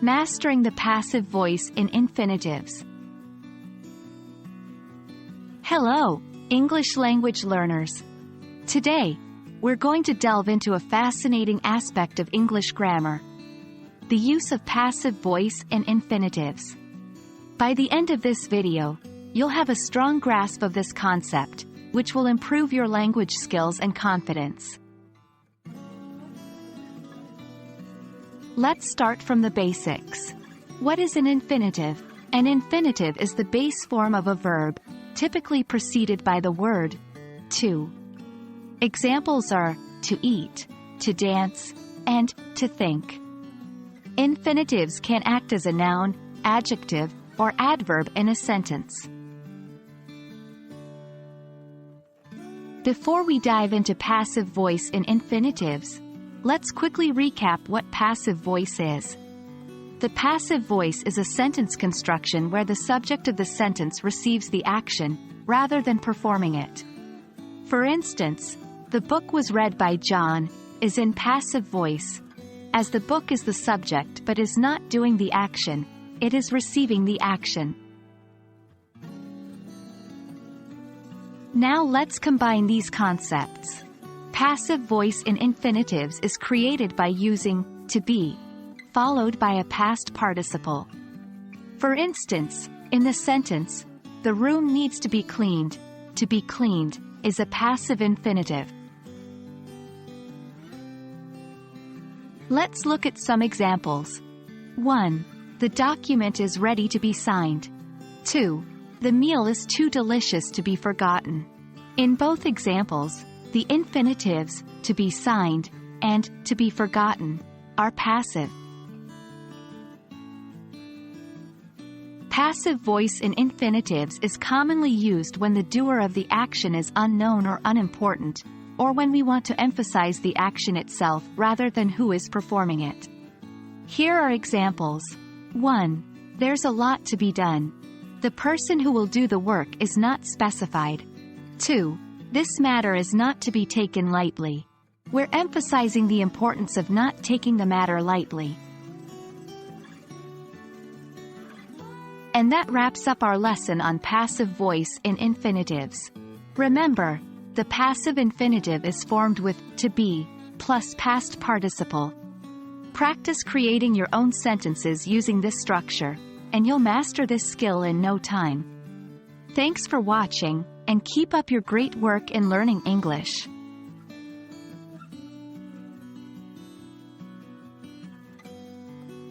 Mastering the passive voice in infinitives. Hello, English language learners. Today, we're going to delve into a fascinating aspect of English grammar: the use of passive voice in infinitives. By the end of this video, you'll have a strong grasp of this concept, which will improve your language skills and confidence. Let's start from the basics. What is an infinitive? An infinitive is the base form of a verb, typically preceded by the word to. Examples are to eat, to dance, and to think. Infinitives can act as a noun, adjective, or adverb in a sentence. Before we dive into passive voice in infinitives, let's quickly recap what passive voice is. The passive voice is a sentence construction where the subject of the sentence receives the action, rather than performing it. For instance, the book was read by John is in passive voice, as the book is the subject but is not doing the action, it is receiving the action. Now let's combine these concepts. Passive voice in infinitives is created by using to be, followed by a past participle. For instance, in the sentence, the room needs to be cleaned is a passive infinitive. Let's look at some examples. 1. The document is ready to be signed. 2. The meal is too delicious to be forgotten. In both examples, the infinitives, to be signed, and to be forgotten, are passive. Passive voice in infinitives is commonly used when the doer of the action is unknown or unimportant, or when we want to emphasize the action itself rather than who is performing it. Here are examples. 1. There's a lot to be done. The person who will do the work is not specified. 2. This matter is not to be taken lightly. We're emphasizing the importance of not taking the matter lightly. And that wraps up our lesson on passive voice in infinitives. Remember, the passive infinitive is formed with to be plus past participle. Practice creating your own sentences using this structure, and you'll master this skill in no time. Thanks for watching, and keep up your great work in learning English.